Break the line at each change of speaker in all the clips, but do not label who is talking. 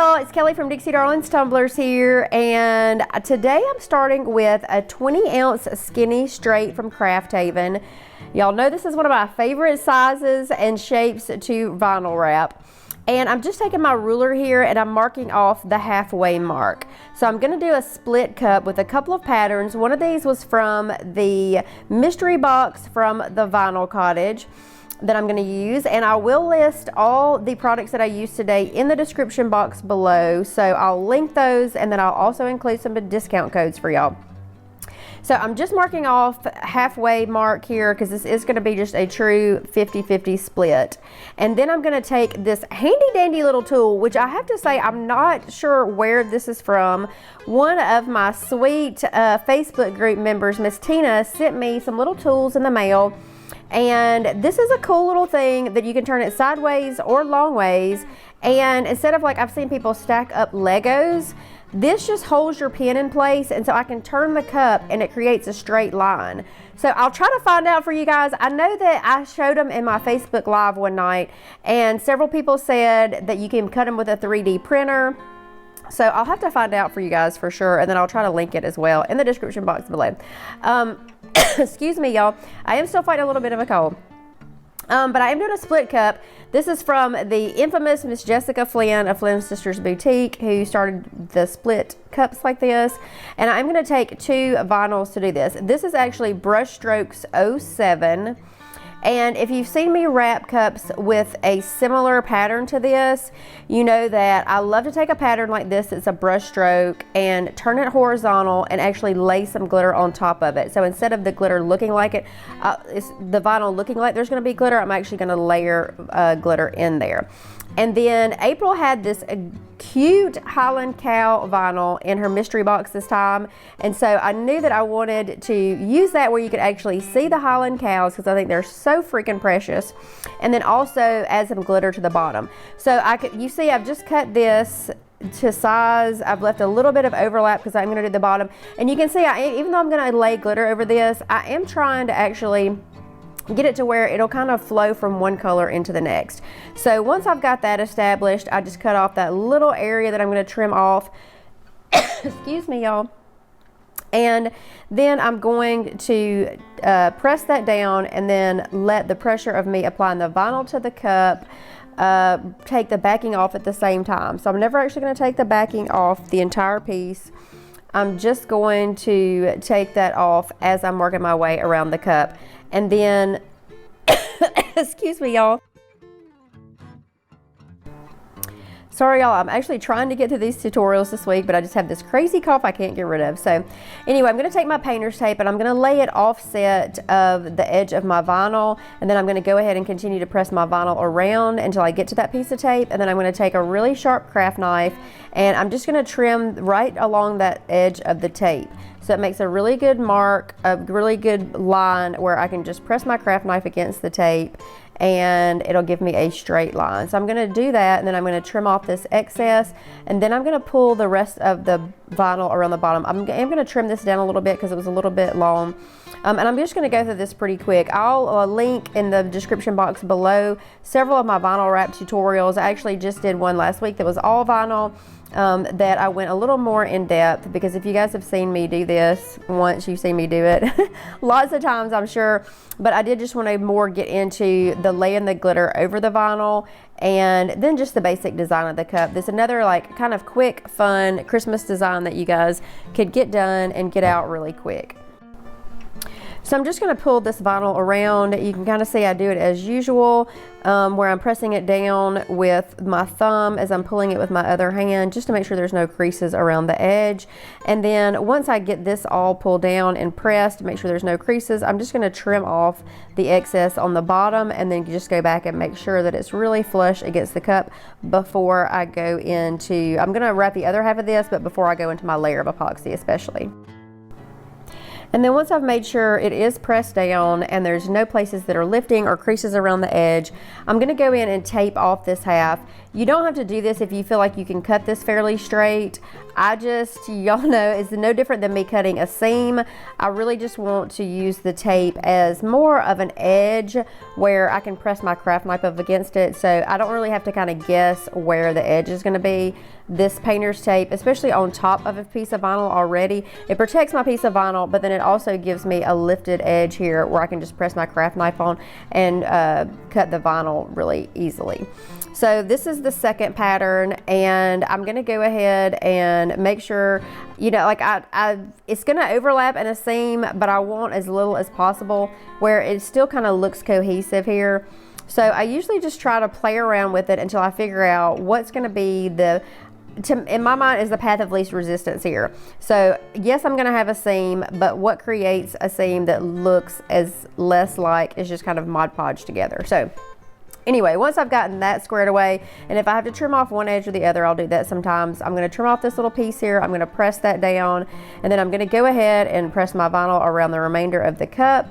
y'all, it's Kelly from Dixie Darling's Tumblers here, and today I'm starting with a 20-ounce skinny straight from Craft Haven. Y'all know this is one of my favorite sizes and shapes to vinyl wrap. And I'm just taking my ruler here and I'm marking off the halfway mark. So I'm gonna do a split cup with a couple of patterns. One of these was from the mystery box from the Vinyl Cottage that I'm gonna use, and I will list all the products that I use today in the description box below. So I'll link those, and then I'll also include some discount codes for y'all. So I'm just marking off halfway mark here because this is going to be just a true 50-50 split. And then I'm going to take this handy dandy little tool, which I have to say I'm not sure where this is from. One of my sweet Facebook group members, Miss Tina, sent me some little tools in the mail. And this is a cool little thing that you can turn it sideways or long ways. And instead of, like, I've seen people stack up Legos, this just holds your pen in place, and so I can turn the cup and it creates a straight line. So I'll try to find out for you guys. I know that I showed them in my Facebook Live one night, and several people said that you can cut them with a 3D printer. So I'll have to find out for you guys for sure, and then I'll try to link it as well in the description box below. Excuse me, y'all. I am still fighting a little bit of a cold. But I am doing a split cup. This is from the infamous Miss Jessica Flynn of Flynn Sisters Boutique, who started the split cups like this. And I'm going to take two vinyls to do this. This is actually Brushstrokes 07. And if you've seen me wrap cups with a similar pattern to this, you know that I love to take a pattern like this. It's a brush stroke and turn it horizontal and actually lay some glitter on top of it. So instead of the glitter looking like it's the vinyl looking like there's going to be glitter, I'm actually going to layer glitter in there. And then April had this cute Highland Cow vinyl in her mystery box this time. And so I knew that I wanted to use that where you could actually see the Highland Cows, because I think they're so freaking precious. And then also add some glitter to the bottom. So you see I've just cut this to size. I've left a little bit of overlap because I'm going to do the bottom. And you can see even though I'm going to lay glitter over this, I am trying to actually get it to where it'll kind of flow from one color into the next. So once I've got that established, I just cut off that little area that I'm going to trim off. Excuse me, y'all. And then I'm going to press that down and then let the pressure of me applying the vinyl to the cup take the backing off at the same time. So I'm never actually going to take the backing off the entire piece. I'm just going to take that off as I'm working my way around the cup. And then, excuse me, y'all. Sorry, y'all, I'm actually trying to get through these tutorials this week, but I just have this crazy cough I can't get rid of. So anyway, I'm going to take my painter's tape and I'm going to lay it offset of the edge of my vinyl. And then I'm going to go ahead and continue to press my vinyl around until I get to that piece of tape. And then I'm going to take a really sharp craft knife and I'm just going to trim right along that edge of the tape. So it makes a really good mark, a really good line where I can just press my craft knife against the tape and it'll give me a straight line. So I'm going to do that, and then I'm going to trim off this excess, and then I'm going to pull the rest of the vinyl around the bottom. I'm going to trim this down a little bit because it was a little bit long. And I'm just going to go through this pretty quick. I'll link in the description box below several of my vinyl wrap tutorials. I actually just did one last week that was all vinyl. That I went a little more in depth, because if you guys have seen me do this once, you've seen me do it lots of times, I'm sure, but I did just want to more get into the laying the glitter over the vinyl and then just the basic design of the cup. This is another like kind of quick, fun Christmas design that you guys could get done and get out really quick. So I'm just going to pull this vinyl around. You can kind of see I do it as usual, where I'm pressing it down with my thumb as I'm pulling it with my other hand, just to make sure there's no creases around the edge. And then once I get this all pulled down and pressed to make sure there's no creases, I'm just going to trim off the excess on the bottom and then just go back and make sure that it's really flush against the cup before I go into, I'm going to wrap the other half of this, but before I go into my layer of epoxy especially. And then once I've made sure it is pressed down and there's no places that are lifting or creases around the edge, I'm going to go in and tape off this half. You don't have to do this if you feel like you can cut this fairly straight. y'all know, it's no different than me cutting a seam. I really just want to use the tape as more of an edge where I can press my craft knife up against it, so I don't really have to kind of guess where the edge is going to be. This painter's tape, especially on top of a piece of vinyl already, it protects my piece of vinyl, but then it also gives me a lifted edge here where I can just press my craft knife on and cut the vinyl really easily. So this is the second pattern, and I'm gonna go ahead and make sure, you know, like it's gonna overlap in a seam, but I want as little as possible where it still kind of looks cohesive here. So I usually just try to play around with it until I figure out what's gonna be in my mind is the path of least resistance here. So yes, I'm gonna have a seam, but what creates a seam that looks as less like is just kind of Mod Podge together. So anyway, once I've gotten that squared away, and if I have to trim off one edge or the other, I'll do that sometimes. I'm gonna trim off this little piece here, I'm gonna press that down, and then I'm gonna go ahead and press my vinyl around the remainder of the cup.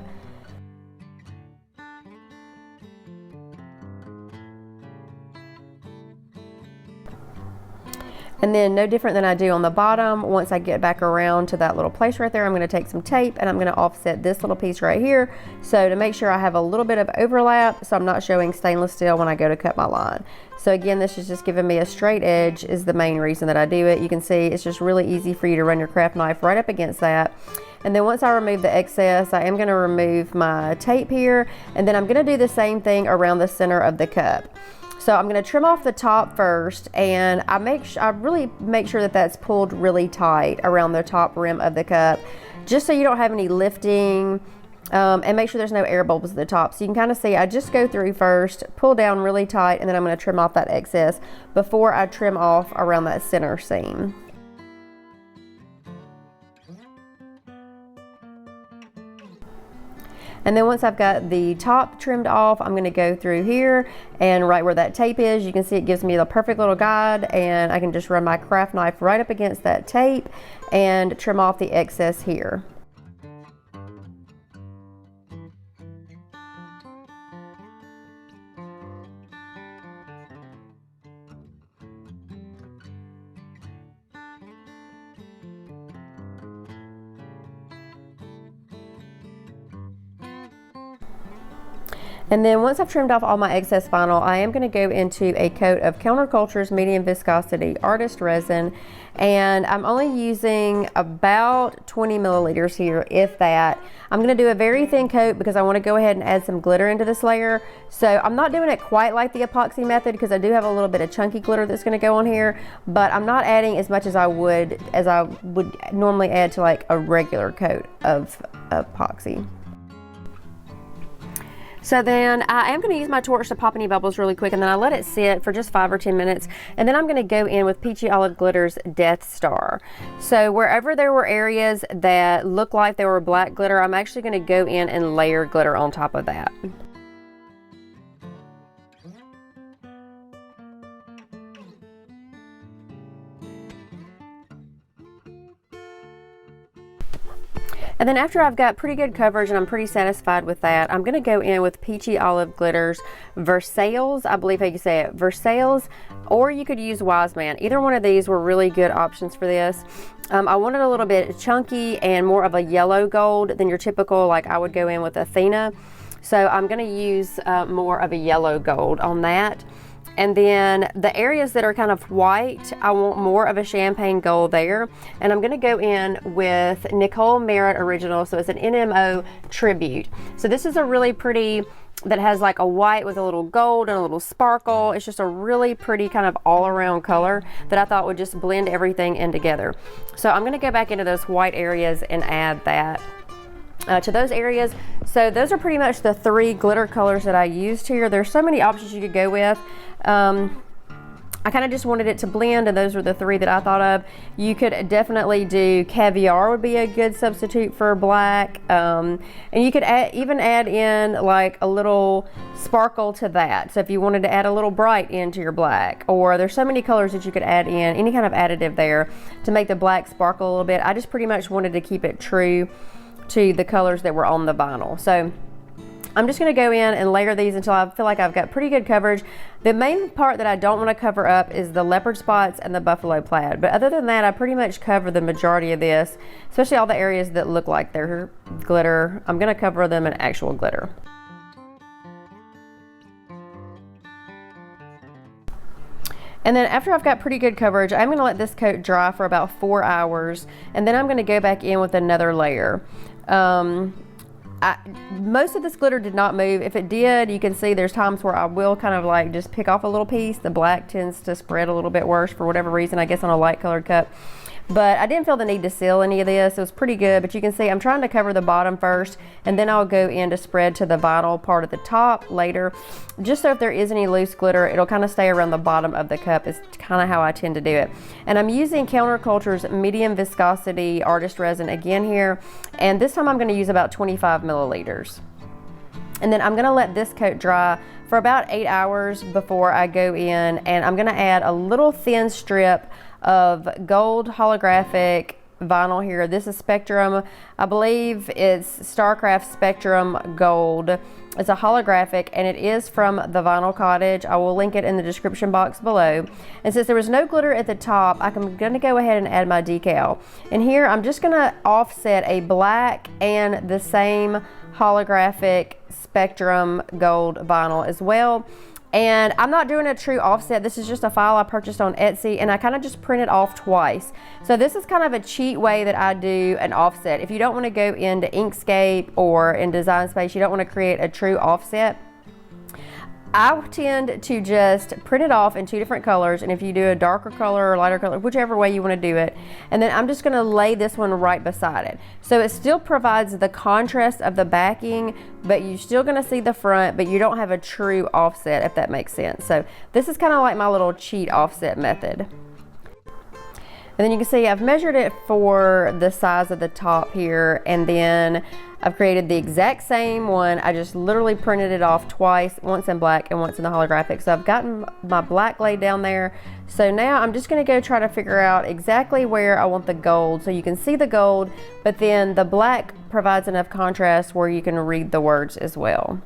And then no different than I do on the bottom, once I get back around to that little place right there, I'm gonna take some tape and I'm gonna offset this little piece right here. So to make sure I have a little bit of overlap, so I'm not showing stainless steel when I go to cut my line. So again, this is just giving me a straight edge is the main reason that I do it. You can see it's just really easy for you to run your craft knife right up against that. And then once I remove the excess, I am gonna remove my tape here, and then I'm gonna do the same thing around the center of the cup. So I'm gonna trim off the top first, and I really make sure that that's pulled really tight around the top rim of the cup, just so you don't have any lifting, and make sure there's no air bubbles at the top. So you can kind of see I just go through first, pull down really tight, and then I'm gonna trim off that excess before I trim off around that center seam. And then once I've got the top trimmed off, I'm gonna go through here and right where that tape is, you can see it gives me the perfect little guide, and I can just run my craft knife right up against that tape and trim off the excess here. And then once I've trimmed off all my excess vinyl, I am gonna go into a coat of Counterculture's medium viscosity artist resin, and I'm only using about 20 milliliters here, if that. I'm gonna do a very thin coat because I wanna go ahead and add some glitter into this layer. So I'm not doing it quite like the epoxy method because I do have a little bit of chunky glitter that's gonna go on here, but I'm not adding as much as I would normally add to like a regular coat of epoxy. So then I am going to use my torch to pop any bubbles really quick, and then I let it sit for just 5 or 10 minutes, and then I'm going to go in with Peachy Olive Glitter's Death Star. So wherever there were areas that looked like they were black glitter, I'm actually going to go in and layer glitter on top of that. And then after I've got pretty good coverage and I'm pretty satisfied with that, I'm gonna go in with Peachy Olive Glitter's Versailles, I believe how you say it, Versailles, or you could use Wise Man. Either one of these were really good options for this. I wanted a little bit chunky and more of a yellow gold than your typical, like I would go in with Athena. So I'm gonna use more of a yellow gold on that. And then the areas that are kind of white, I want more of a champagne gold there. And I'm gonna go in with Nicole Marett Original, so it's an NMO tribute. So this is a really pretty, that has like a white with a little gold and a little sparkle. It's just a really pretty kind of all around color that I thought would just blend everything in together. So I'm gonna go back into those white areas and add that to those areas. So those are pretty much the 3 glitter colors that I used here. There's so many options you could go with. I kind of just wanted it to blend, and those were the 3 that I thought of. You could definitely do caviar, would be a good substitute for black, and you could even add in like a little sparkle to that. So if you wanted to add a little bright into your black, or there's so many colors that you could add in, any kind of additive there to make the black sparkle a little bit. I just pretty much wanted to keep it true to the colors that were on the vinyl. So I'm just going to go in and layer these until I feel like I've got pretty good coverage. The main part that I don't want to cover up is the leopard spots and the buffalo plaid. But other than that, I pretty much cover the majority of this, especially all the areas that look like they're glitter. I'm going to cover them in actual glitter. And then after I've got pretty good coverage, I'm going to let this coat dry for about 4 hours, and then I'm going to go back in with another layer. Most of this glitter did not move. If it did, you can see there's times where I will kind of like just pick off a little piece. The black tends to spread a little bit worse for whatever reason, I guess on a light colored cup. But I didn't feel the need to seal any of this. It was pretty good, but you can see I'm trying to cover the bottom first, and then I'll go in to spread to the vinyl part at the top later, just so if there is any loose glitter, it'll kind of stay around the bottom of the cup. It's kind of how I tend to do it. And I'm using Counterculture's medium viscosity artist resin again here, and this time I'm going to use about 25 milliliters. And then I'm going to let this coat dry for about 8 hours before I go in, and I'm going to add a little thin strip of gold holographic vinyl here. This is Spectrum. I believe it's Starcraft Spectrum Gold. It's a holographic, and it is from the Vinyl Cottage. I will link it in the description box below. And since there was no glitter at the top, I'm going to go ahead and add my decal. And here I'm just going to offset a black and the same holographic Spectrum Gold vinyl as well. And I'm not doing a true offset. This is just a file I purchased on Etsy, and I kind of just print it off twice. So this is kind of a cheat way that I do an offset. If you don't want to go into Inkscape or in Design Space, you don't want to create a true offset, I tend to just print it off in 2 different colors, and if you do a darker color or lighter color, whichever way you want to do it, and then I'm just going to lay this one right beside it. So it still provides the contrast of the backing, but you're still going to see the front, but you don't have a true offset, if that makes sense. So this is kind of like my little cheat offset method. And then you can see I've measured it for the size of the top here, and then I've created the exact same one. I just literally printed it off twice, once in black and once in the holographic. So I've gotten my black laid down there. So now I'm just going to go try to figure out exactly where I want the gold. So you can see the gold, but then the black provides enough contrast where you can read the words as well.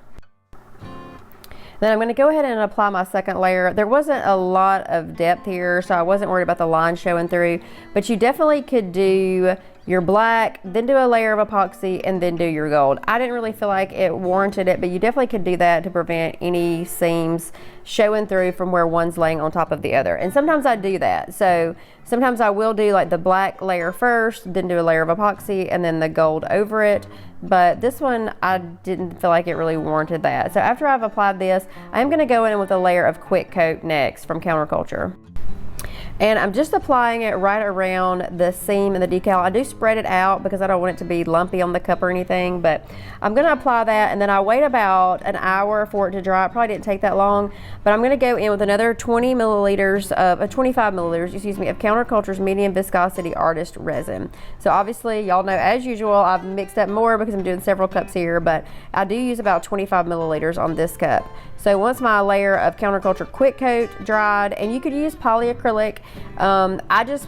Then I'm going to go ahead and apply my second layer. There wasn't a lot of depth here, so I wasn't worried about the line showing through, but you definitely could do your black, then do a layer of epoxy, and then do your gold. I didn't really feel like it warranted it, but you definitely could do that to prevent any seams showing through from where one's laying on top of the other. And sometimes I do that. So sometimes I will do like the black layer first, then do a layer of epoxy, and then the gold over it. But this one, I didn't feel like it really warranted that. So after I've applied this, I'm going to go in with a layer of Quick Coat next from Counterculture. And I'm just applying it right around the seam and the decal. I do spread it out because I don't want it to be lumpy on the cup or anything, but I'm going to apply that, and then I wait about an hour for it to dry. It probably didn't take that long, but I'm going to go in with another 25 milliliters, excuse me, of Counterculture's medium viscosity artist resin. So obviously, y'all know, as usual, I've mixed up more because I'm doing several cups here, but I do use about 25 milliliters on this cup. So once my layer of Counterculture Quick Coat dried, and you could use polyacrylic,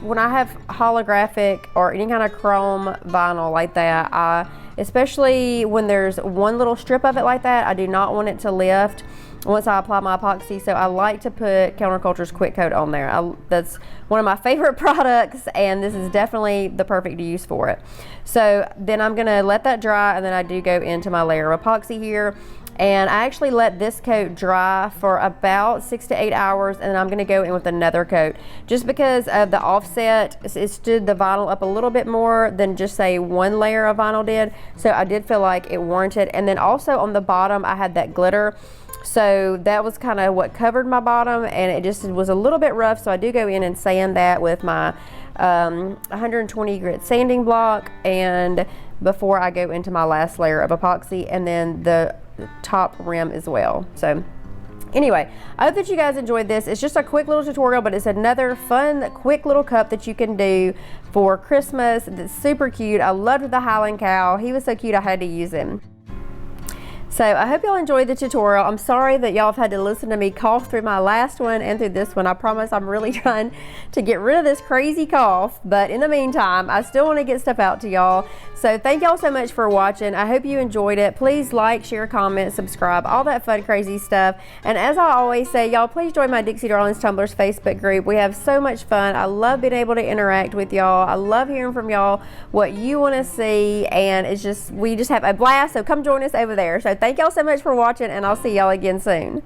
when I have holographic or any kind of chrome vinyl like that, especially when there's one little strip of it like that, I do not want it to lift once I apply my epoxy. So I like to put Counterculture's Quick Coat on there. That's one of my favorite products, and this is definitely the perfect use for it. So then I'm gonna let that dry, and then I do go into my layer of epoxy here. And I actually let this coat dry for about 6 to 8 hours, and then I'm going to go in with another coat. Just because of the offset, it stood the vinyl up a little bit more than just say one layer of vinyl did. So I did feel like it warranted. And then also on the bottom, I had that glitter. So that was kind of what covered my bottom, and it just was a little bit rough. So I do go in and sand that with my 120 grit sanding block, and before I go into my last layer of epoxy, and then the top rim as well. So anyway, I hope that you guys enjoyed this. It's just a quick little tutorial, but it's another fun, quick little cup that you can do for Christmas. That's super cute. I loved the Highland cow. He was so cute, I had to use him. So I hope y'all enjoyed the tutorial. I'm sorry that y'all have had to listen to me cough through my last one and through this one. I promise I'm really trying to get rid of this crazy cough, but in the meantime, I still want to get stuff out to y'all. So thank y'all so much for watching. I hope you enjoyed it. Please like, share, comment, subscribe, all that fun, crazy stuff. And as I always say, y'all, please join my Dixie Darlings Tumblers Facebook group. We have so much fun. I love being able to interact with y'all. I love hearing from y'all what you want to see, and we just have a blast. So come join us over there. So thank y'all so much for watching, and I'll see y'all again soon.